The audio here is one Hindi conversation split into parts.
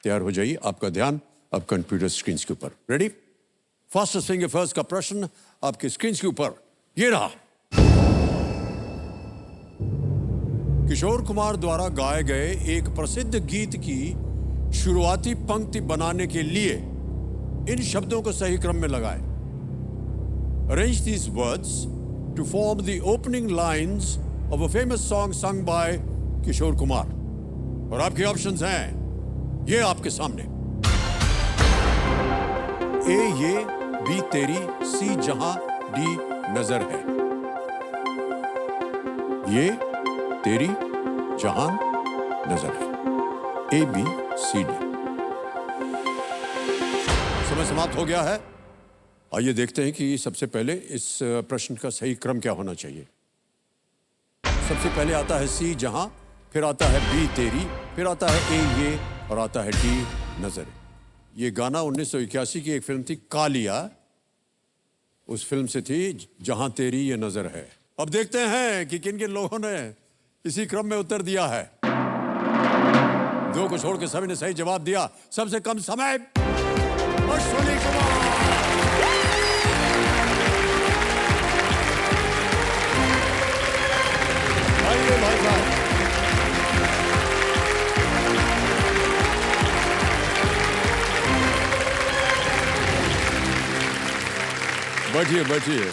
तैयार हो जाइए, आपका ध्यान अब कंप्यूटर स्क्रीन के ऊपर। रेडी? फास्टेस्ट फिंगर फर्स्ट का प्रश्न आपके स्क्रीन के ऊपर ये रहा। किशोर कुमार द्वारा गाए गए एक प्रसिद्ध गीत की शुरुआती पंक्ति बनाने के लिए इन शब्दों को सही क्रम में लगाएं। Arrange these words to form the opening lines of a famous song sung by Kishore Kumar. और आपके ऑप्शंस हैं ये आपके सामने। ए ये, बी तेरी, सी जहां, डी नजर है। ये तेरी जहां नजर है। A B C D. समय समाप्त हो गया है। आइए देखते हैं कि सबसे पहले इस प्रश्न का सही क्रम क्या होना चाहिए। सबसे पहले आता है सी जहां, फिर आता है बी तेरी, फिर आता है ए ये और आता है डी नजर। ये गाना 1981 की एक फिल्म थी कालिया, उस फिल्म से थी जहां तेरी ये नजर है। अब देखते हैं कि किन किन लोगों ने इसी क्रम में उत्तर दिया है। दो को छोड़ के सभी ने सही जवाब दिया। सबसे कम समय अश्विनी कुमार। आइए भाई साहब, बैठिए बैठिए।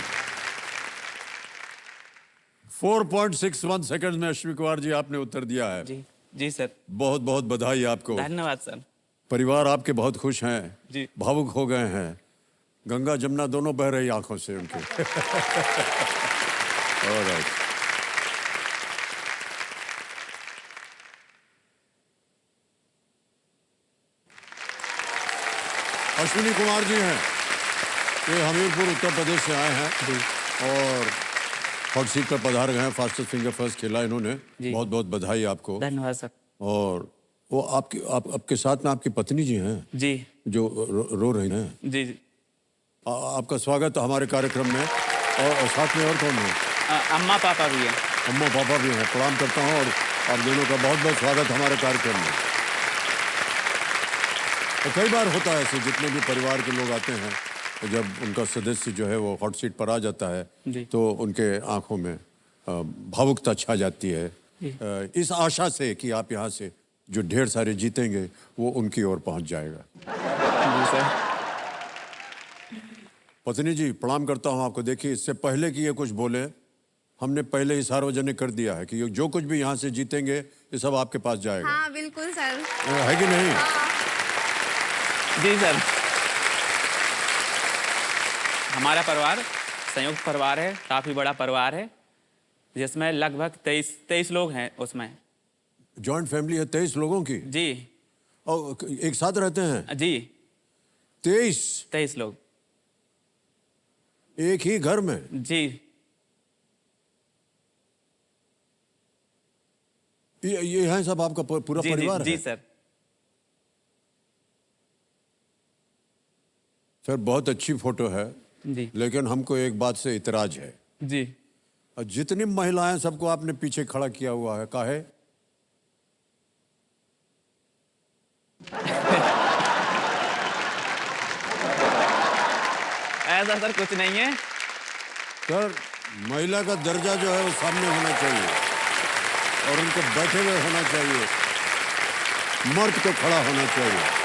4.61 सेकंड में अश्विनी कुमार जी आपने उत्तर दिया है। जी जी सर, बहुत बहुत बधाई आपको। धन्यवाद सर। परिवार आपके बहुत खुश हैं जी, भावुक हो गए हैं। गंगा जमुना दोनों बह रही आंखों से उनके। ऑलराइट। अश्विनी कुमार जी हैं, ये हमीरपुर उत्तर प्रदेश से आए हैं और हॉट सीट पर पधार गए हैं। फास्टेस्ट फिंगर फर्स्ट खेला इन्होंने। बहुत बहुत बधाई आपको। धन्यवाद सर। और वो आपके साथ में आपकी पत्नी जी हैं जी, जो रो रही हैं। जी जी। आपका स्वागत हमारे कार्यक्रम में। और साथ में और कौन है? अम्मा पापा भी हैं। अम्मा पापा भी हैं। प्रणाम करता हूँ और आप दोनों का बहुत बहुत स्वागत हमारे कार्यक्रम में। तो कई बार होता है ऐसे, जितने भी परिवार के लोग आते हैं, तो जब उनका सदस्य जो है वो हॉट सीट पर आ जाता है तो उनके आंखों में भावुकता छा जाती है, इस आशा से कि आप यहाँ से जो ढेर सारे जीतेंगे वो उनकी ओर पहुँच जाएगा। जी सर। पत्नी जी प्रणाम करता हूँ आपको। देखिए, इससे पहले कि ये कुछ बोले, हमने पहले ही सार्वजनिक कर दिया है कि जो कुछ भी यहाँ से जीतेंगे ये सब आपके पास जाएगा। हाँ बिल्कुल सर। है कि नहीं? जी सर। हमारा परिवार संयुक्त परिवार है, काफी बड़ा परिवार है, जिसमें लगभग 23 लोग हैं। उसमें जॉइंट फैमिली है 23 लोगों की। जी। और एक साथ रहते हैं? जी, 23 लोग एक ही घर में? जी। ये है सब आपका पूरा जी, परिवार जी, है? जी सर। सर बहुत अच्छी फोटो है जी, लेकिन हमको एक बात से इतराज है। जी। और जितनी महिलाएं सबको आपने पीछे खड़ा किया हुआ है, काहे? ऐसा सर कुछ नहीं है सर, महिला का दर्जा जो है वो सामने होना चाहिए और उनको बैठे हुए होना चाहिए, मर्द को खड़ा होना चाहिए।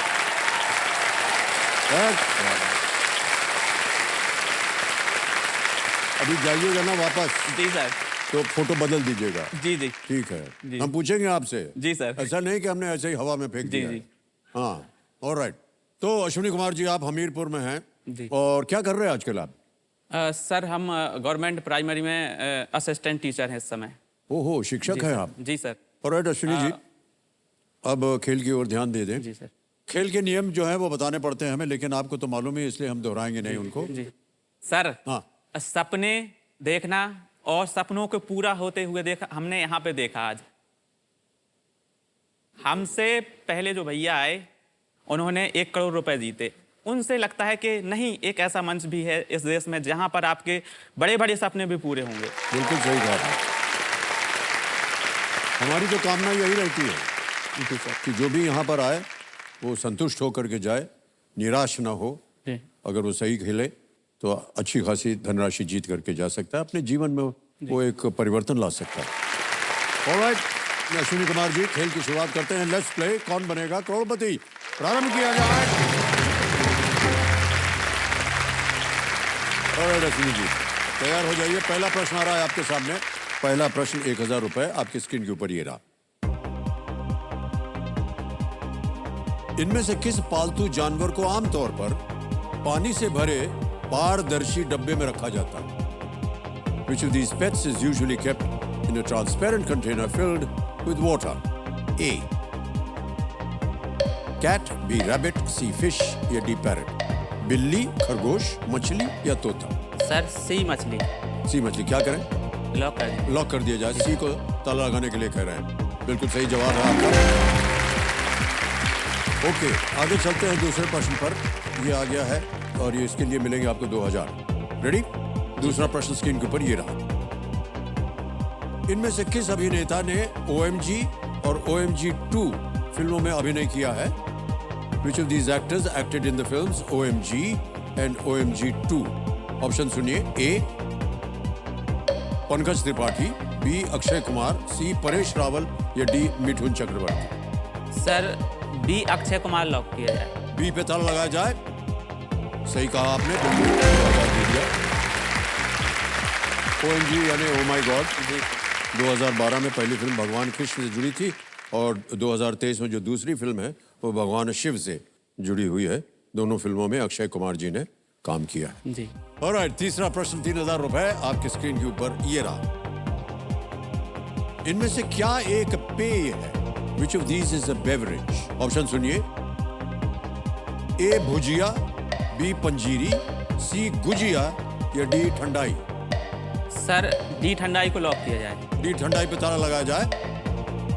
अभी जाइएगा ना वापस? जी सर। तो फोटो बदल दीजिएगा। जी जी। ठीक है जी। हम पूछेंगे आपसे। जी सर। ऐसा नहीं कि हमने ऐसे ही हवा में फेंक दिया। जी। हाँ, ऑलराइट। तो अश्विनी कुमार जी आप हमीरपुर में हैं जी। और क्या कर रहे हैं आजकल आप? सर हम गवर्नमेंट प्राइमरी में असिस्टेंट टीचर हैं इस समय। ओहो, शिक्षक हैं आप? जी सर। ऑलराइट अश्विनी जी, अब खेल की ओर ध्यान दे दें। जी सर। खेल के नियम जो है वो बताने पड़ते हैं हमें, लेकिन आपको तो मालूम है इसलिए हम दोहराएंगे नहीं उनको। जी सर। हाँ, सपने देखना और सपनों को पूरा होते हुए देखा हमने यहाँ पे देखा। आज हमसे पहले जो भैया आए उन्होंने 1 करोड़ रुपए जीते। उनसे लगता है कि नहीं, एक ऐसा मंच भी है इस देश में जहां पर आपके बड़े बड़े सपने भी पूरे होंगे। बिल्कुल सही कहा आपने। हमारी तो कामना यही रहती है कि जो भी यहाँ पर आए वो संतुष्ट होकर के जाए, निराश ना हो। जी। अगर वो सही खेले तो अच्छी खासी धनराशि जीत करके जा सकता है, अपने जीवन में वो एक परिवर्तन ला सकता है। ऑलराइट, अश्विनी कुमार जी, खेल की शुरुआत करते हैं। लेट्स प्ले कौन बनेगा करोड़पति, प्रारंभ किया जाए। ऑलराइट अश्विनी जी, तैयार हो जाइए। पहला प्रश्न आ रहा है आपके सामने। पहला प्रश्न 1000 रुपए आपकी स्क्रीन के ऊपर ये रहा। इनमें से किस पालतू जानवर को आमतौर पर पानी से भरे पारदर्शी डब्बे में रखा जाता है? Which of these pets is usually kept in a transparent container filled with water? A. Cat, B. Rabbit, C. Fish या D. Parrot? बिल्ली, खरगोश, मछली या तोता? सर सी मछली। सी मछली। क्या करें? लॉक कर दें। लॉक कर दिया जाए। सी को ताला लगाने के लिए कह रहे हैं। बिल्कुल सही जवाब है आपका। ओके, आगे चलते हैं दूसरे प्रश्न पर। ये आ गया है और ये इसके लिए मिलेंगे आपको 2000। रेडी? दूसरा प्रश्न स्क्रीन के ऊपर ये रहा। इनमें से किस अभिनेता ने OMG और OMG 2 फिल्मों में अभिनय किया है? Which of these actors acted in the films OMG and OMG 2? Option सुनिए। A. Pankaj Tripathi, B. Akshay Kumar, C. Paresh Rawal या D. Mithun Chakraborty? Sir B Akshay Kumar lock किया जाए। बी पे ताला लगाया जाए। सही कहा आपने, बिल्कुल 2000 दे दिया। OMG यानी ओ माय गॉड 2012 में पहली फिल्म भगवान कृष्ण से जुड़ी थी और 2023 में जो दूसरी फिल्म है वो भगवान शिव से जुड़ी हुई है। दोनों फिल्मों में अक्षय कुमार जी ने काम किया है। जी। ऑलराइट, तीसरा प्रश्न 3000 रुपए आपकी स्क्रीन के ऊपर ये रहा। इनमें से क्या एक पेय है? Which of these is a beverage? Option सुनिए। A. Bhujia, B. Panjiri, C. Gujiya या D. ठंडाई? सर डी ठंडाई को लॉक किया जाए। D. ठंडाई पे ताला लगाया जाए।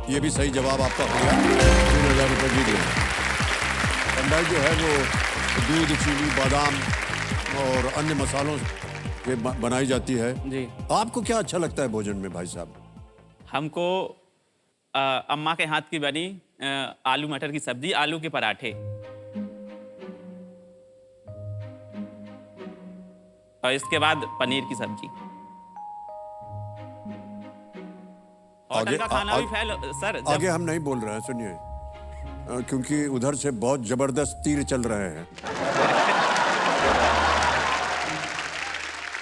ये भी सही जवाब आपका हो गया। 3000 रुपए जीत गए। ठंडाई जो है वो दूध, चीनी, बादाम और अन्य मसालों से बनाई जाती है। जी। आपको क्या अच्छा लगता है भोजन में भाई साहब? हमको अम्मा के हाथ की बनी आलू मटर की सब्जी, आलू के पराठे और इसके बाद पनीर की सब्जी। होटल का खाना भी फैल सर आगे हम नहीं बोल रहे हैं, सुनिए, क्योंकि उधर से बहुत जबरदस्त तीर चल रहे हैं।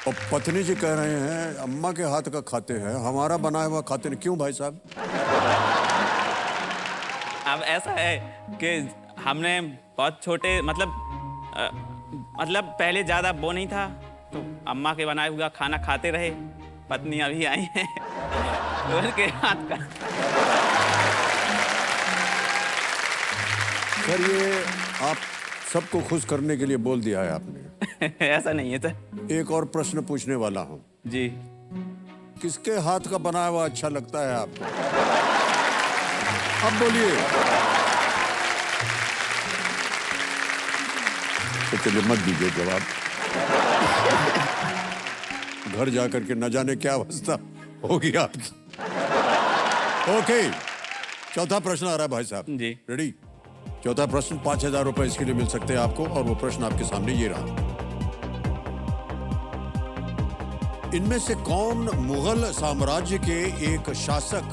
और पत्नी जी कह रहे हैं अम्मा के हाथ का खाते हैं, हमारा बनाया हुआ खाते नहीं। क्यों भाई साहब? अब ऐसा है कि हमने बहुत छोटे मतलब पहले ज़्यादा वो नहीं था तो अम्मा के बनाया हुआ खाना खाते रहे। पत्नी अभी आई है उनके हाथ का। सर ये आप सबको खुश करने के लिए बोल दिया है आपने। ऐसा नहीं है सर। एक और प्रश्न पूछने वाला हूं। जी। किसके हाथ का बनाया हुआ अच्छा लगता है आपको? अब बोलिए। तो चलिए मत दीजिए जवाब। घर जाकर के न जाने क्या अवस्था होगी आपकी। ओके, चौथा प्रश्न आ रहा है भाई साहब। जी। रेडी? चौथा प्रश्न 5000 रुपए इसके लिए मिल सकते हैं आपको और वो प्रश्न आपके सामने ये रहा। इनमें से कौन मुगल साम्राज्य के एक शासक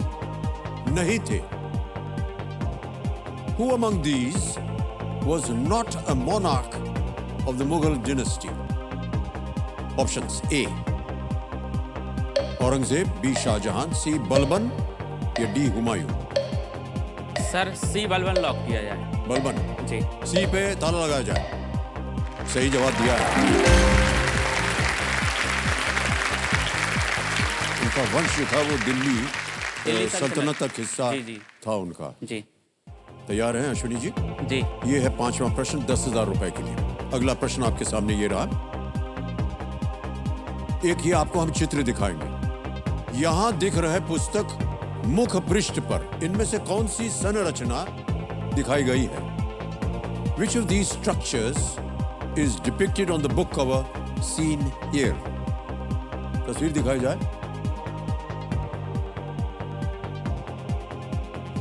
नहीं थे? Who among these was not a monarch of the Mughal dynasty? Options: A. Aurangzeb, B. Shahjahan, C. Balban या D. हुमायूं? सर सी बलबन लॉक किया जाए। बलबन। जी। सी पे ताला लगाया जाए। सही जवाब दिया है। उनका वंश जो था वो दिल्ली सल्तनत का हिस्सा जी। था उनका। जी। तैयार हैं अश्विनी जी? जी। ये है पांचवा प्रश्न 10,000 रुपए के लिए। अगला प्रश्न आपके सामने ये रहा। एक ये आपको हम चित्र दिखाएंगे। यहां दिख रहे पुस्तक मुख पृष्ठ पर इनमें से कौन सी संरचना दिखाई गई है? Which of these structures is depicted on the book cover seen here? तस्वीर दिखाई जाए।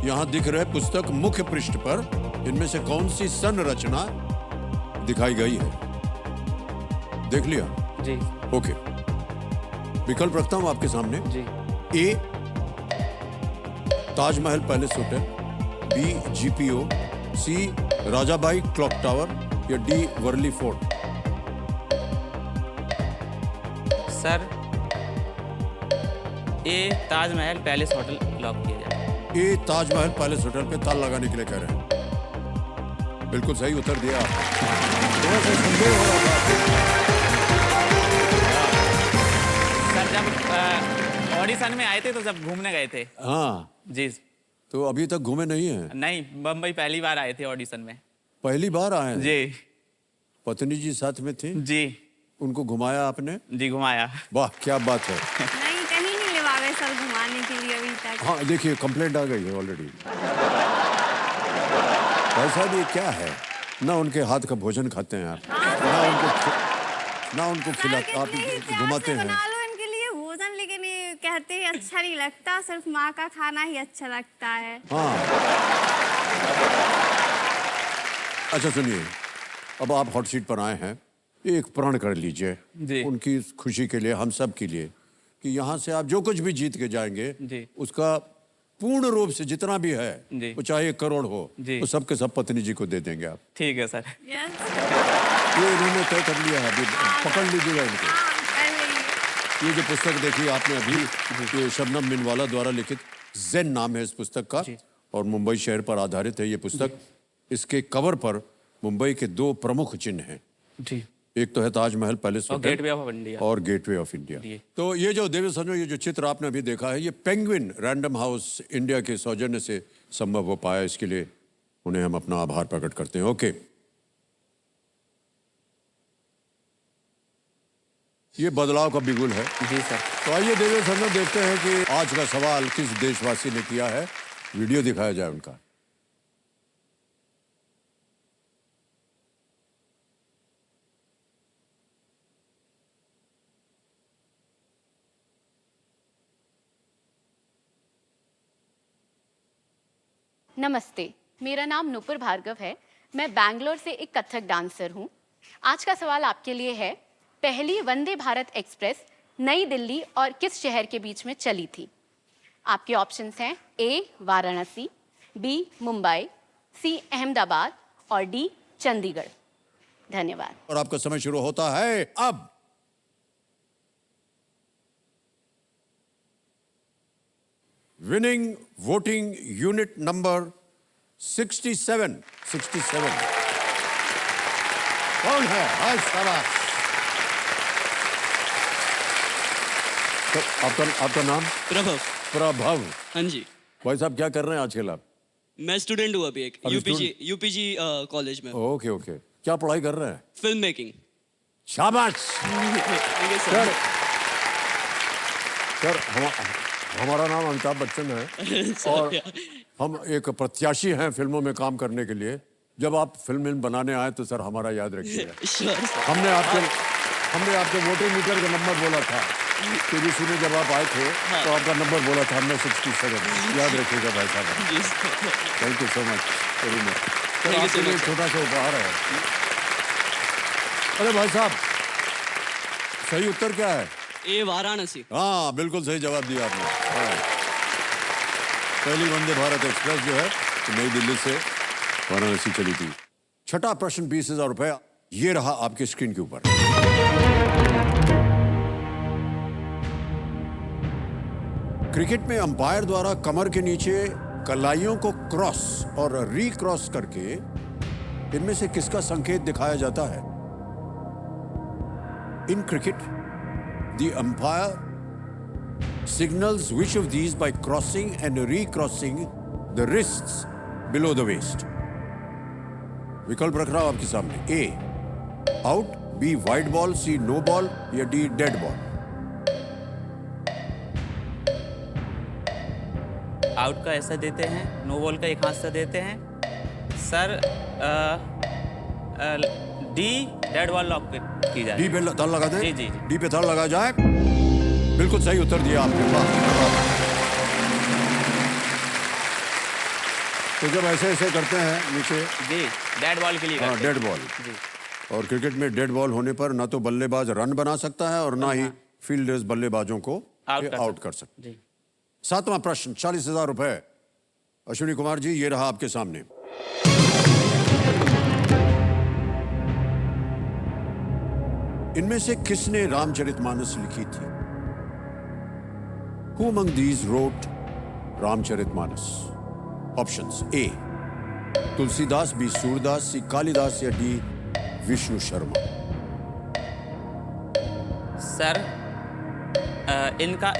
यहां दिख रहे पुस्तक मुख्य पृष्ठ पर इनमें से कौन सी संरचना दिखाई गई है? देख लिया? जी ओके, विकल्प रखता हूं आपके सामने। जी। A Taj Mahal palace hotel, B GPO, C Rajabai clock tower या D Worli fort. Sir A Taj Mahal palace hotel lock किया जाए। ए ताजमहल पैलेस होटल पे ताला लगाने के लिए कह रहे हैं। बिल्कुल सही उत्तर दिया आपने। थोड़ा सा संदेह हो रहा था। सर जब ऑडिशन में आए थे तो जब घूमने गए थे। हाँ, जी। तो अभी तक घूमे नहीं हैं? नहीं, बम्बई पहली बार आए थे ऑडिशन में। पहली बार आए हैं? जी पत्नी जी साथ में थी? जी उनको घुमाया आपने? जी घुमाया। वाह, क्या बात है। नहीं, कहीं नहीं ले पावे सर घुमाने के लिए अभी तक। हाँ देखिए, कंप्लेंट आ गई है ऑलरेडी। भाई साहब ये क्या है? ना उनके हाथ का भोजन खाते हैं आप, ना उनको खिला, आप घुमाते हैं। बना लो इनके लिए भोजन, लेकिन ये कहते हैं अच्छा नहीं लगता, सिर्फ माँ का खाना ही अच्छा लगता है। हाँ, अच्छा सुनिए, अब आप हॉट सीट पर आए हैं, एक प्रण कर लीजिए जी। उनकी खुशी के लिए, हम सब के लिए, कि यहाँ से आप जो कुछ भी जीत के जाएंगे जी। उसका पूर्ण रूप से जितना भी है, जी। वो चाहे 1 करोड़ हो, जी। वो सब के सब पत्नी जी को दे देंगे आप। ठीक है सर। यस। ये इन्होंने तय कर लिया है, अभी पकड़ लीजिएगा इनको। हाँ, कर लेंगे। ये जो पुस्तक देखी आपने अभी, ये शबनम मिनवाला द्वारा लिखित ज़ेन नाम है इस पुस्तक का, और मुंबई शहर पर आधारित है ये पुस्तक। इसके कवर पर मुंबई के 2 प्रमुख चिन्ह हैं। जी। एक तो है ताजमहल पैलेस और होटल गेटवे ऑफ इंडिया। और गेटवे ऑफ इंडिया। जी। तो ये जो देवेश संजय, ये जो चित्र आपने अभी देखा है, ये पेंगुइन रैंडम हाउस इंडिया के सौजन्य से संभव हो पाया। इसके लिए उन्हें हम अपना आभार प्रकट करते हैं। ओके, ये बदलाव का बिगुल है। जी सर। तो आइए देवेश संजय, देखते हैं कि आज का सवाल किस देशवासी ने किया है। वीडियो दिखाया जाए उनका। नमस्ते, मेरा नाम नूपुर भार्गव है। मैं बैंगलोर से एक कथक डांसर हूँ। आज का सवाल आपके लिए है, पहली वंदे भारत एक्सप्रेस नई दिल्ली और किस शहर के बीच में चली थी? आपके ऑप्शंस हैं ए वाराणसी, बी मुंबई, सी अहमदाबाद और डी चंडीगढ़। धन्यवाद। और आपका समय शुरू होता है अब। Winning voting unit number 67। कौन है? हाय शाबाश। तो आपका नाम? प्रभव। प्रभव। हाँ जी, भाई साहब क्या कर रहे हैं आजकल आप? मैं स्टूडेंट हूँ अभी एक अभी यूपीजी कॉलेज में। ओके ओके, क्या पढ़ाई कर रहे हैं? Film making. शाबाश। सर, हमारा नाम अमिताभ बच्चन है और हम एक प्रत्याशी हैं फिल्मों में काम करने के लिए। जब आप फिल्म बनाने आए तो सर हमारा याद रखिएगा। हमने आपके वोटिंग मीटर का नंबर बोला था, टीवीसी में जब आप आए थे तो आपका नंबर बोला था हमने 67। याद रखिएगा भाई साहब। Thank you so much very much. Sir आपके लिए छोटा सा उपहार है। अरे भाई साहब, सही उत्तर क्या है? ए वाराणसी। हाँ, बिल्कुल सही जवाब दिया आपने। हाँ। पहली वंदे भारत एक्सप्रेस जो है तो नई दिल्ली से वाराणसी चली थी। छठा प्रश्न 20,000 रुपए ये रहा आपकी स्क्रीन के ऊपर। क्रिकेट में अंपायर द्वारा कमर के नीचे कलाइयों को क्रॉस और रीक्रॉस करके इनमें से किसका संकेत दिखाया जाता है? In cricket the umpire signals which of these by crossing and recrossing the wrists below the waist. विकल्प रख रहा हूं आपके सामने। A out, B white ball, C no ball या D dead ball। आउट का ऐसा देते हैं, नो बॉल का एक हाथ से देते हैं। Sir D dead ball lock की जाए। डी पे ताल लगा दें? जी जी जी। डी पे ताल लगा जाए। बिल्कुल सही उत्तर दिया आपने। वाह। तो जब ऐसे ऐसे करते हैं नीचे, जी, डेड बॉल के लिए हाँ, करते हैं। डेड बॉल, जी और क्रिकेट में डेड बॉल होने पर ना तो बल्लेबाज रन बना सकता है और ना ही फील्डर्स बल्लेबाजों को आउट कर सकते। जी। 7वां प्रश्न, 40,000 रुपए। अश्विनी कुमार जी, ये रहा आपके सामने। इनमें से किसने रामचरितमानस लिखी थी? Who among these wrote Ramcharitmanas? Options: A Tulsidas, B Surdas, C Kalidas या डी विष्णु शर्मा। सर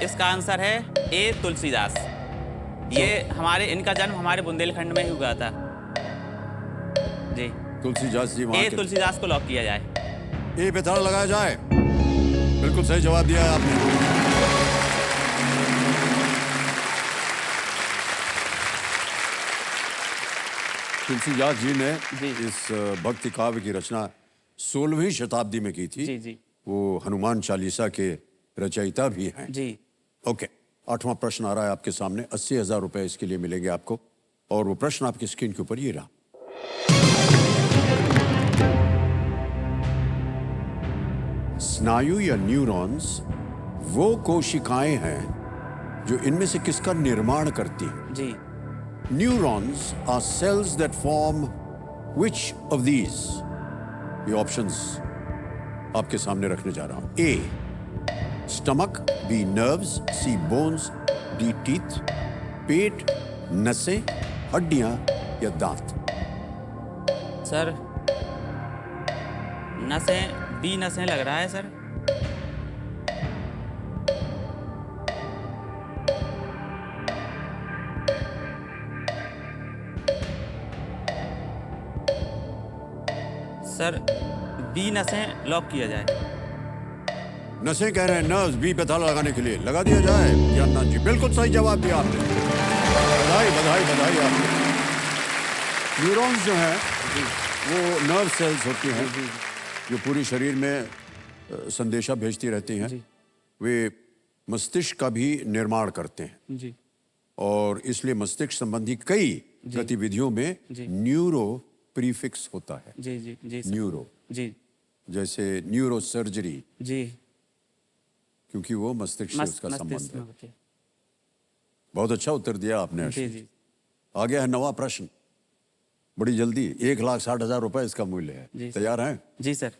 इसका आंसर है ए तुलसीदास। ये इनका जन्म हमारे बुंदेलखंड में ही हुआ था। जी, तुलसीदास जी वहां ए तुलसीदास को लॉक किया जाए। ए पे ताला लगाया जाए। बिल्कुल सही जवाब दिया है आपने। तुलसीदास जी ने इस भक्ति काव्य की रचना 16वीं शताब्दी में की थी। जी जी वो हनुमान चालीसा के रचयिता भी हैं। जी। ओके, 8वां प्रश्न आ रहा है आपके सामने। 80,000 रुपए इसके लिए मिलेंगे आपको, और वो प्रश्न आपकी स्क्रीन के ऊपर ये रहा। स्नायु या न्यूरॉन्स वो कोशिकाएं हैं जो इनमें से किसका निर्माण करती हैं? जी। Neurons are cells that form which of these? ये ऑप्शंस आपके सामने रखने जा रहा हूं। ए स्टमक, बी नर्व्स, सी बोन्स, डी टीथ, पेट, नसें, हड्डियां या दांत। सर बी नसें लग रहा है सर। सर बी नसें लॉक किया जाए। नसें कह रहे हैं, नर्व्स। बी पे ताला लगाने के लिए लगा दिया जाए या ना? जी, बिल्कुल सही जवाब दिया आपने। बधाई बधाई बधाई आपने। न्यूरॉन्स जो हैं वो नर्व सेल्स होती हैं जो पूरी शरीर में संदेशा भेजती रहती हैं। वे मस्तिष्क का भी निर्माण करते हैं जी। और इसलिए मस्तिष्क संबंधी कई गतिविधियों में न्यूरो प्रीफिक्स होता है। जी जी जी सर। न्यूरो, जी। जैसे न्यूरो सर्जरी, जी। क्योंकि वो मस्तिष्क से उसका संबंध मस्तिष्क है। में होती है। बहुत अच्छा उत्तर दिया आपने। जी जी। आ गया है 9वां प्रश्न, बड़ी जल्दी। 1,60,000 रुपए इसका मूल्य है। जी सर। तैयार हैं? जी सर।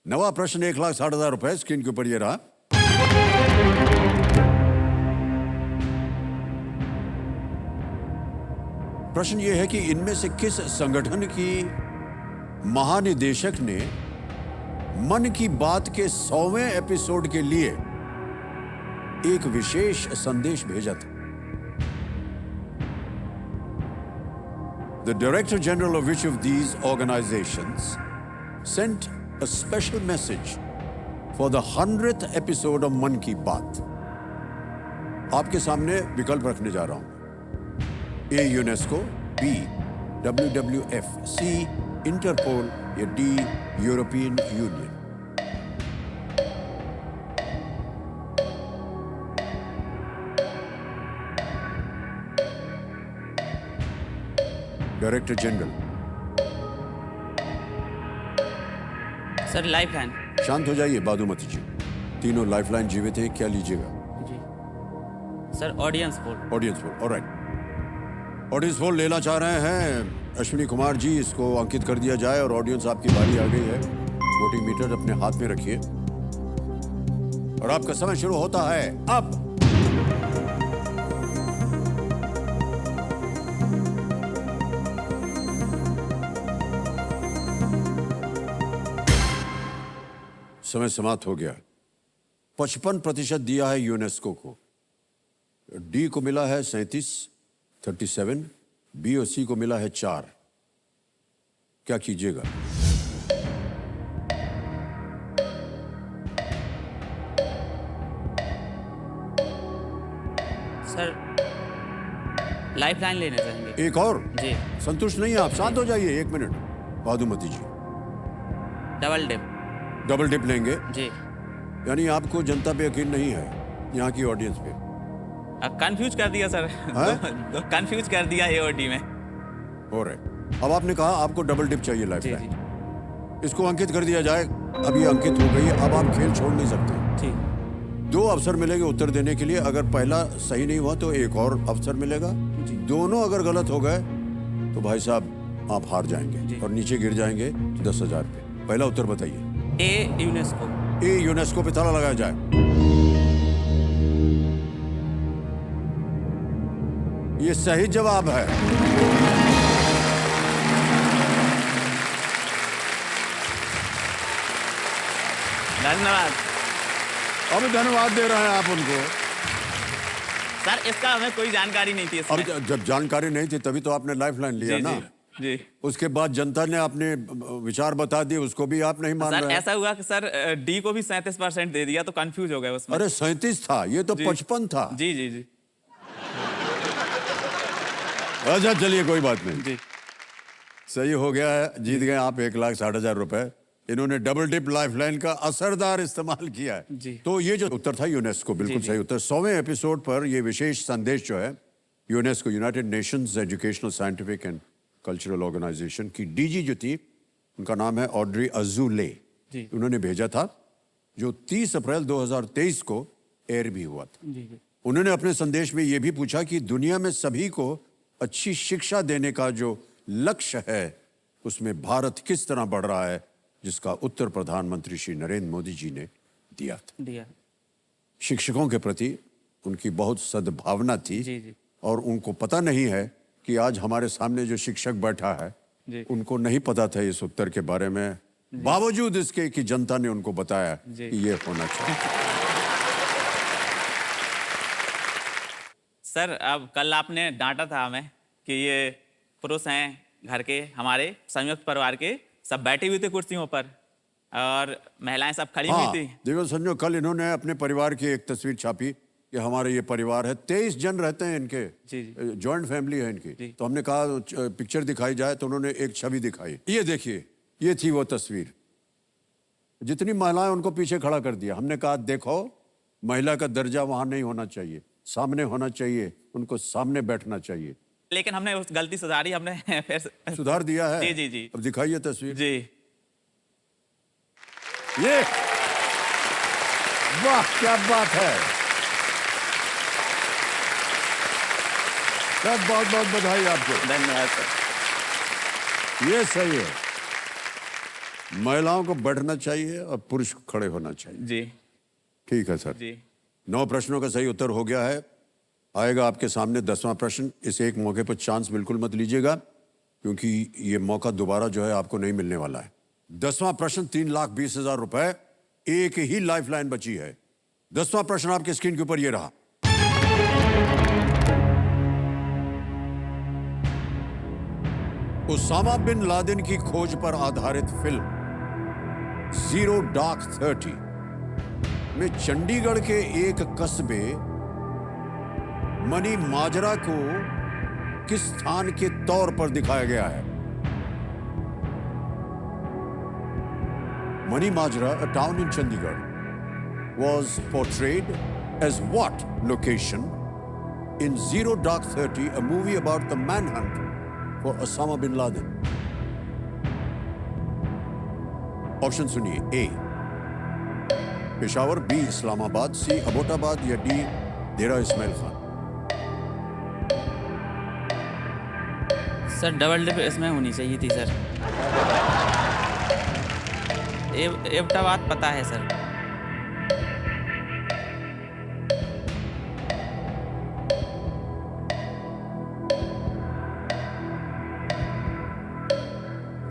9वां प्रश्न, 1,60,000 रुपए। स्क्रीन के ऊपर ये रहा। प्रश्न ये है कि इनमें से किस संगठन की महानिदेशक ने मन की बात के 100वें एपिसोड के लिए एक विशेष संदेश भेजा था? The Director General of which of these organizations sent a special message for the 100th episode of मन की बात? आपके सामने विकल्प रखने जा रहा हूं। ए यूनेस्को, बी WWF, सी इंटरपोल या D European union. Director general. Sir lifeline. शांत हो जाइए बादुमती जी। तीनों लाइफलाइन जीवित हैं, क्या लीजिएगा? जी sir audience poll. Audience poll, alright. Audience poll लेना चाह रहे हैं अश्विनी कुमार जी। इसको अंकित कर दिया जाए और ऑडियंस आपकी बारी आ गई है। वोटिंग मीटर अपने हाथ में रखिए और आपका समय शुरू होता है अब। समय समाप्त हो गया। 55% दिया है यूनेस्को को। डी को मिला है 37, बी और सी को मिला है 4। क्या कीजिएगा? सर लाइफलाइन लेना चाहेंगे। एक और? जी। संतुष्ट नहीं है आप? शांत हो जाइए 1 मिनट। बादुमती जी, डबल डिप। डबल डिप लेंगे? जी। यानी आपको जनता पे यकीन नहीं है, यहाँ की ऑडियंस पे? कंफ्यूज कर दिया सर। कंफ्यूज कर दिया ए और डी में। हो रहे। अब आपने कहा आपको डबल डिप चाहिए लाइफ जी टाइम, जी इसको अंकित कर दिया जाए। अब ये अंकित हो गई, अब आप खेल छोड़ नहीं सकते। ठीक। 2 अवसर मिलेंगे उत्तर देने के लिए। अगर पहला सही नहीं हुआ तो एक और अवसर मिलेगा। दोनों अगर गलत हो गए तो भाई साहब आप हार जाएंगे और नीचे गिर जाएंगे 10,000 पे। पहला उत्तर बताइए। ए यूनेस्को। ए यूनेस्को पे ताला लगाया जाए। ये सही जवाब है। धन्यवाद अब धन्यवाद दे रहे हैं आप उनको। सर, इसका हमें कोई जानकारी नहीं थी अब इसमें। जब जानकारी नहीं थी तभी तो आपने लाइफ लाइन लिया जी ना। जी। उसके बाद जनता ने अपने विचार बता दिए, उसको भी आप नहीं मान सर, रहे हैं। ऐसा हुआ कि सर डी को भी 37% दे दिया तो कंफ्यूज हो गए उसमें। अरे 37 था, ये तो जी। 55 था। जी जी जी अच्छा चलिए कोई बात नहीं, जी। सही हो गया है, जीत गए आप 1,60,000 रुपए। इन्होंने डबल डिप लाइफलाइन का असरदार इस्तेमाल किया है। जी। तो ये जो उत्तर था यूनेस्को, बिल्कुल जी। सही उत्तर। 100वें एपिसोड पर ये विशेष संदेश जो है UNESCO, united nations educational scientific and cultural organisation की डीजी जो थी, उनका नाम है ऑड्री अजूले, जी। उन्होंने भेजा था, जो 30 अप्रैल 2023 को एयर भी हुआ था। जी जी। उन्होंने अपने संदेश में ये भी पूछा कि दुनिया में सभी को अच्छी शिक्षा देने का जो लक्ष्य है उसमें भारत किस तरह बढ़ रहा है, जिसका उत्तर प्रधानमंत्री श्री नरेंद्र मोदी जी ने दिया था। दिया। शिक्षकों के प्रति उनकी बहुत सद्भावना थी। जी जी। और उनको पता नहीं है कि आज हमारे सामने जो शिक्षक बैठा है जी। उनको नहीं पता था इस उत्तर के बारे में, बावजूद इसके कि जनता ने उनको बताया जी। कि ये होना चाहिए। सर, अब कल आपने डांटा था हमें कि ये पुरुष हैं घर के, हमारे संयुक्त परिवार के, सब बैठे हुए थे कुर्सियों पर और महिलाएं सब खड़ी हुई हाँ, थी। देखो संजो, कल इन्होंने अपने परिवार की एक तस्वीर छापी कि हमारे ये परिवार है, 23 जन रहते हैं इनके, जी, जॉइंट फैमिली है इनकी। जी। तो हमने कहा पिक्चर दिखाई जाए, तो उन्होंने एक छवि दिखाई। ये देखिए, ये थी वो तस्वीर। जितनी महिलाएं उनको पीछे खड़ा कर दिया। हमने कहा देखो, महिला का दर्जा वहां नहीं होना चाहिए, सामने होना चाहिए, उनको सामने बैठना चाहिए। लेकिन हमने उस गलती सुधारी, हमने फिर सुधार दिया है। जी जी जी। अब दिखाइए तस्वीर। जी। ये वाह, क्या बात है। सब बहुत बहुत बधाई आपको। धन्यवाद सर। ये सही है, महिलाओं को बैठना चाहिए और पुरुष को खड़े होना चाहिए। जी ठीक है सर। जी। 9 प्रश्नों का सही उत्तर हो गया है। आएगा आपके सामने 10वां प्रश्न। इस एक मौके पर चांस बिल्कुल मत लीजिएगा, क्योंकि ये मौका दोबारा जो है आपको नहीं मिलने वाला है। 10वां प्रश्न 3,20,000 रुपए, एक ही लाइफलाइन बची है। 10वां प्रश्न आपके स्क्रीन के ऊपर ये रहा। उसामा बिन लादेन की खोज पर आधारित फिल्म जीरो डार्क 30 में चंडीगढ़ के एक कस्बे मनी माजरा को किस स्थान के तौर पर दिखाया गया है? Money Majra, a town in Chandigarh, was portrayed as what location in Zero Dark 30, a movie about the manhunt for Osama bin Laden? Option सुनिए। A Peshawar, B Islamabad, C Abbottabad या D Dera Ismail Khan. Sir, double dip इसमें होनी चाहिए थी सर। एबटाबाद पता है sir.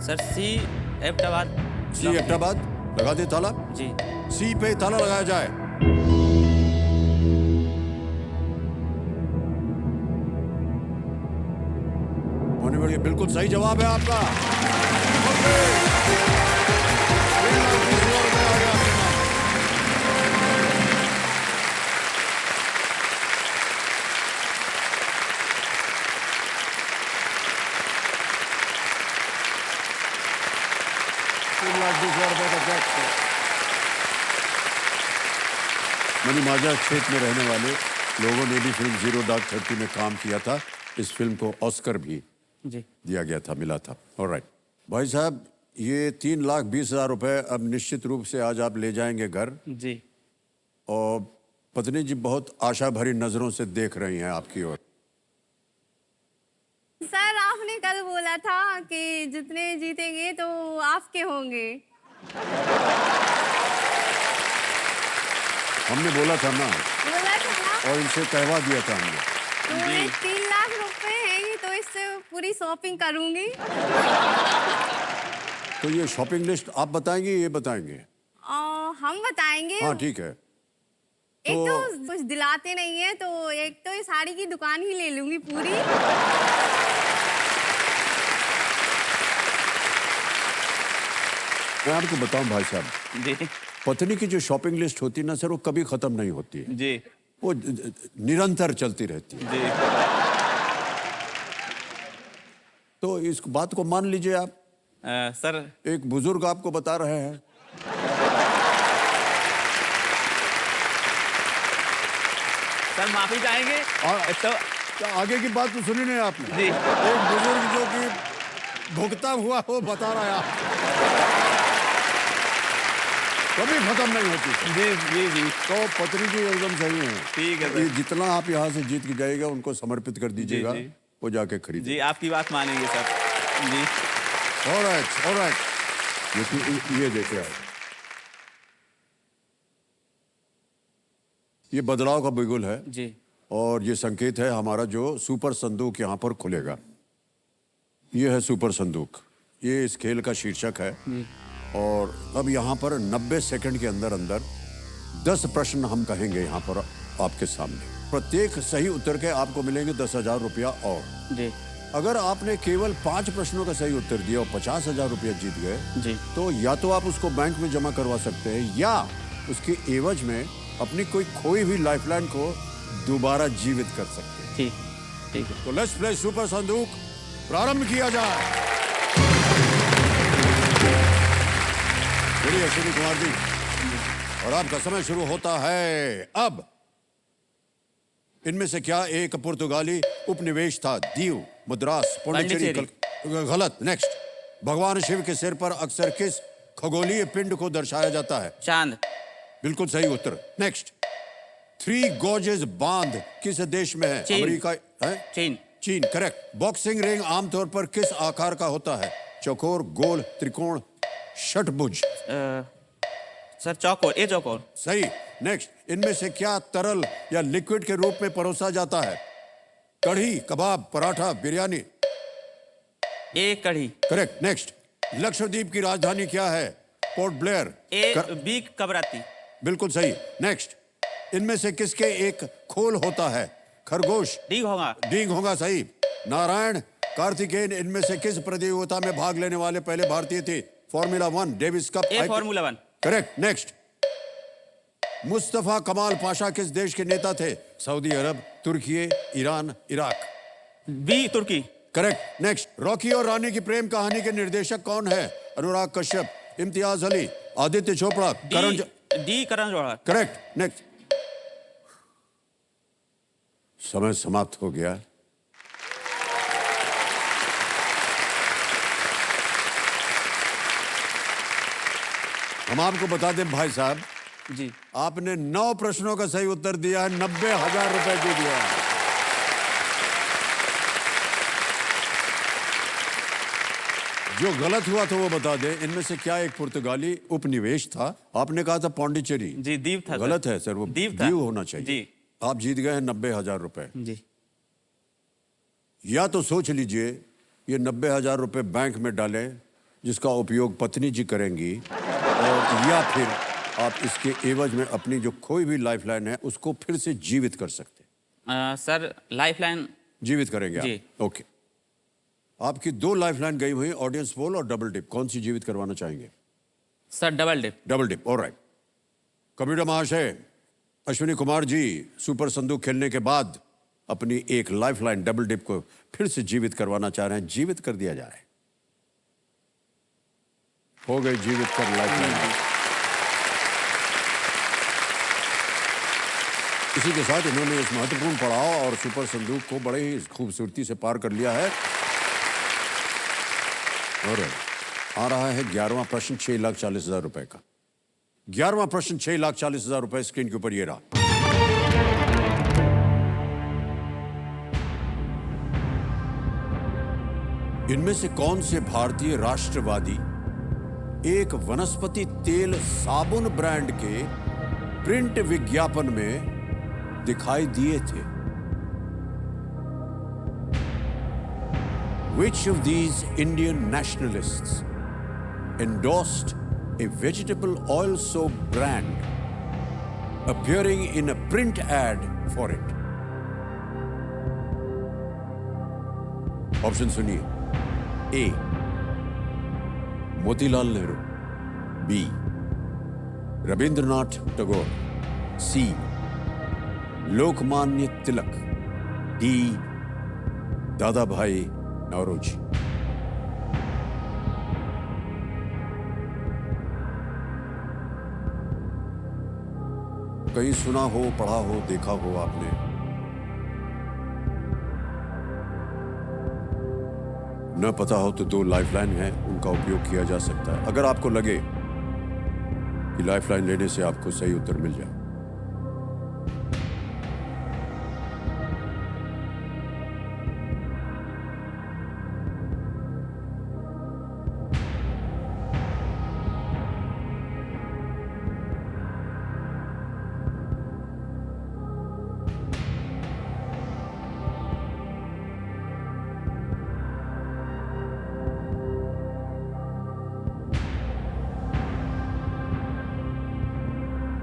Sir, C Abbottabad. C Abbottabad लगा दे ताला। जी। सी पे ताला लगाया जाए। होने वाली बिल्कुल सही जवाब है आपका। मनी माजरा क्षेत्र में रहने वाले लोगों ने भी फिल्म जीरो डार्क 30 में काम किया था। इस फिल्म को ऑस्कर भी जी दिया गया था, मिला था। ऑलराइट भाई साहब, ये 3,20,000 रुपए अब निश्चित रूप से आज आप ले जाएंगे घर, जी और पत्नी जी बहुत आशा भरी नजरों से देख रही हैं आपकी ओर। सर आपने कल बोला था कि जितने जीतेंगे तो आपके होंगे। हमने बोला था ना, बोला था ना। और इनसे कहवा दिया था हमने। तो ये 3 लाख रुपए हैं, तो इससे पूरी शॉपिंग करूंगी। तो ये शॉपिंग लिस्ट आप बताएंगे, ये बताएंगे? हम बताएंगे। हाँ ठीक है। एक तो तो कुछ दिलाते नहीं है, तो एक तो ये साड़ी की दुकान ही ले लूंगी पूरी। मैं आपको बताऊं भाई साहब, जी पत्नी की जो शॉपिंग लिस्ट होती है ना सर, वो कभी खत्म नहीं होती है, जी वो निरंतर चलती रहती है। जी तो इस बात को मान लीजिए आप, सर एक बुजुर्ग आपको बता रहे हैं। सर माफी चाहेंगे। तो क्या आगे की बात तो सुनी नहीं आपने? जी एक बुजुर्ग जो कि भुगता हुआ वो बता रहा है आप। कभी खत्म नहीं होती। जी जी जी तो पत्नी जी एकदम सही है। ठीक है ये सर। जितना आप यहाँ से जीत के जाइएगा उनको समर्पित कर दीजिएगा, जी। वो जाके खरीद। जी आपकी बात मानेंगे सर। जी ऑलराइट ऑलराइट। ये देखिए आप, ये बदलाव का बिगुल है, जी और ये संकेत है हमारा जो सुपर संदूक यहाँ पर खुलेगा। ये है सुपर संदूक, ये इस खेल का शीर्षक है। और अब यहाँ पर 90 सेकंड के अंदर अंदर 10 प्रश्न हम कहेंगे यहाँ पर आपके सामने। प्रत्येक सही उत्तर के आपको मिलेंगे 10,000 रुपया। और जी अगर आपने केवल 5 प्रश्नों का सही उत्तर दिया और 50,000 रुपया जीत गए, जी तो या तो आप उसको बैंक में जमा करवा सकते हैं, या उसकी एवज में अपनी कोई खोई हुई लाइफलाइन को दोबारा जीवित कर सकते हैं। ठीक ठीक है। तो लेट्स प्ले सुपर संदूक, प्रारंभ किया जाए। बोलिए अश्विनी कुमार जी, और आपका समय शुरू होता है अब। इनमें से क्या एक पुर्तगाली उपनिवेश था? दीव, मद्रास, पौंडीचेरी। गलत। नेक्स्ट। भगवान शिव के सिर पर अक्सर किस खगोलीय पिंड को दर्शाया जाता है? चांद। बिल्कुल सही उत्तर। नेक्स्ट। 3 गॉर्जेस बांध किस देश में है? चीन। अमेरिका है? चीन। चीन। करेक्ट। बॉक्सिंग रिंग आमतौर पर किस आकार का होता है? चौकोर, गोल, त्रिकोण, षटभुज? सर चौकोर। ए चौकोर। सही। नेक्स्ट। इनमें से क्या तरल या लिक्विड के रूप में परोसा जाता है? Kadhi, kebab, paratha, biryani? A kadhi. Correct. Next. Lakshadweep की राजधानी क्या है? पोर्ट ब्लेयर। A B Kavaratti. बिल्कुल सही। नेक्स्ट। इनमें से किसके एक खोल होता है? खरगोश। डी होगा। डींग होगा सही। नारायण, कार्तिकेयन इनमें से किस प्रतियोगिता में भाग लेने वाले पहले भारतीय थे? Formula 1, Davis cup. A formula 1। Correct. Next. Mustafa Kemal Pasha किस देश के नेता थे? सऊदी अरब, तुर्की, ईरान, इराक? बी तुर्की। करेक्ट। नेक्स्ट। रॉकी और रानी की प्रेम कहानी के निर्देशक कौन है? Anurag Kashyap, Imtiaz Ali, Aditya Chopra, Karan D Karan Johar. Correct. Next. समय समाप्त हो गया। हम आपको बता दें भाई साहब, जी आपने 9 प्रश्नों का सही उत्तर दिया है, 90,000 रुपए जीत गया। जो गलत हुआ था वो बता दें। इनमें से क्या एक पुर्तगाली उपनिवेश था? आपने कहा था पौंडीचेरी। जी दीव था। गलत है सर, वो दीव था। दीव होना चाहिए। जी आप जीत गए हैं 90,000 रुपए। जी या तो सोच लीजिए ये 90,000 रुपए बैंक में डालें, जिसका उपयोग पत्नी जी करेंगी, और या फिर आप इसके एवज में अपनी जो खोई हुई लाइफलाइन है उसको फिर से जीवित कर सकते हैं। सर लाइफलाइन जीवित करेंगे जी। आप? ओके। आपकी 2 लाइफलाइन गई हुई, ऑडियंस पोल और डबल डिप। कौन सी जीवित करवाना चाहेंगे? Sir double dip. Double dip. Alright. Computer महाशय, अश्विनी कुमार जी सुपर संदूक खेलने के बाद अपनी एक लाइफलाइन डबल डिप को फिर से जीवित करवाना चाह रहे हैं। जीवित कर दिया जाए। हो गई जीवित कर लाइफलाइन। इसी के साथ इन्होंने इस महत्वपूर्ण पड़ाव और सुपर संदूक को बड़े ही खूबसूरती से पार कर लिया है। और आ रहा है 11वां प्रश्न 6,40,000 रुपए का। 11वां प्रश्न 6,40,000 रुपए स्क्रीन के ऊपर ये रहा। इनमें से कौन से भारतीय राष्ट्रवादी एक वनस्पति तेल साबुन ब्रांड के प्रिंट विज्ञापन में दिखाई दिए थे? Which of these Indian nationalists endorsed a vegetable oil soap brand appearing in a print ad for it? Option सुनिए। ए मोतीलाल नेहरू, बी रविंद्रनाथ टैगोर, सी लोकमान्य तिलक, डी दादा भाई नौरोजी। कहीं सुना हो, पढ़ा हो, देखा हो आपने? न पता हो तो 2 लाइफलाइन है, उनका उपयोग किया जा सकता है अगर आपको लगे कि लाइफलाइन लेने से आपको सही उत्तर मिल जाए।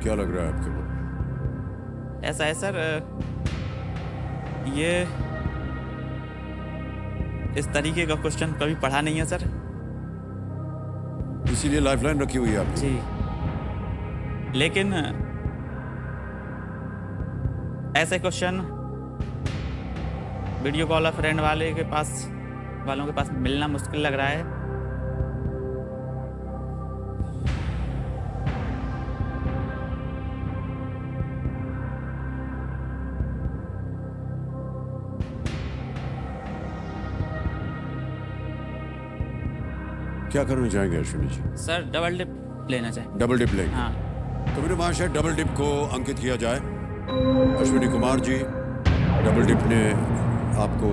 क्या लग रहा है आपके मन में? ऐसा है सर, ये इस तरीके का क्वेश्चन कभी पढ़ा नहीं है सर। इसीलिए लाइफलाइन रखी हुई है आपकी। जी, लेकिन ऐसे question video call of friend वालों के पास मिलना मुश्किल लग रहा है। क्या करना चाहेंगे Ashwini ji? Sir double dip लेना चाहिए। डबल डिप लेंगे। हाँ, तो मेरे महाशय डबल डिप को अंकित किया जाए। अश्विनी कुमार जी, डबल डिप ने आपको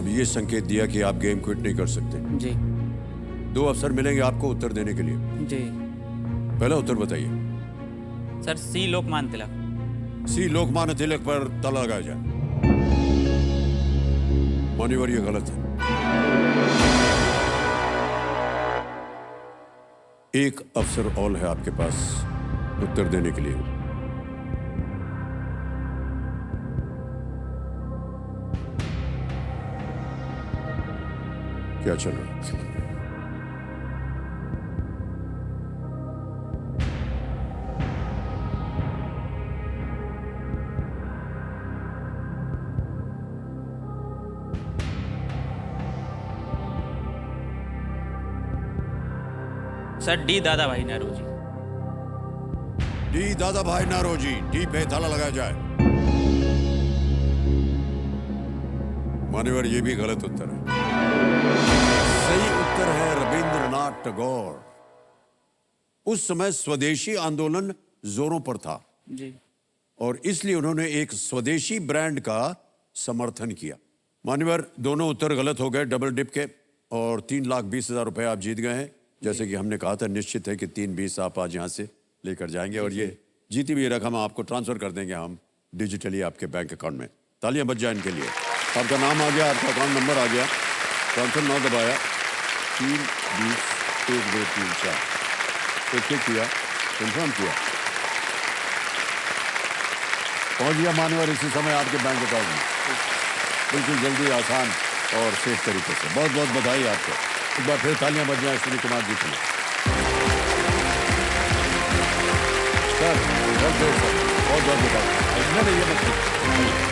अब ये संकेत दिया कि आप गेम क्विट नहीं कर सकते। जी 2 अवसर मिलेंगे आपको उत्तर देने के लिए। जी। पहला उत्तर बताइए। सर सी लोकमान्य तिलक। सी लोकमान्य तिलक पर ताला लगाया जाए। मान्यवर ये गलत है। एक अवसर और है आपके पास उत्तर देने के लिए। क्या चल रहा है? सर डी दादा भाई नौरोजी। डी दादा भाई नौरोजी, डी पे ताला लगाया जाए। मान्यवर ये भी गलत उत्तर है। सही उत्तर है रविंद्रनाथ टैगोर। उस समय स्वदेशी आंदोलन जोरों पर था जी, और इसलिए उन्होंने एक स्वदेशी ब्रांड का समर्थन किया। मान्यवर दोनों उत्तर गलत हो गए डबल डिप के, और 3,20,000 रुपए आप जीत गए हैं। जैसे कि हमने कहा था, निश्चित है कि 3,20 आप आज यहाँ से लेकर जाएंगे, और ये जीती हुई रकम आपको ट्रांसफर कर देंगे हम डिजिटली आपके बैंक अकाउंट में। तालियां बज जाए इनके लिए। आपका नाम आ गया, आपका अकाउंट नंबर आ गया, ट्रांसफर नाउ दबाया, 3,20, 1, 2, 3, 4 तो क्लिक किया, कंफर्म किया, पहुंच गया मान्यवर इसी समय आपके बैंक अकाउंट में। बिल्कुल जल्दी, आसान और सेफ तरीके से। बहुत बहुत बधाई आपको। एक बार फिर तालियां बज जाएं अश्विनी कुमार जी के लिए। सर बहुत बहुत बधाई। नहीं ये मत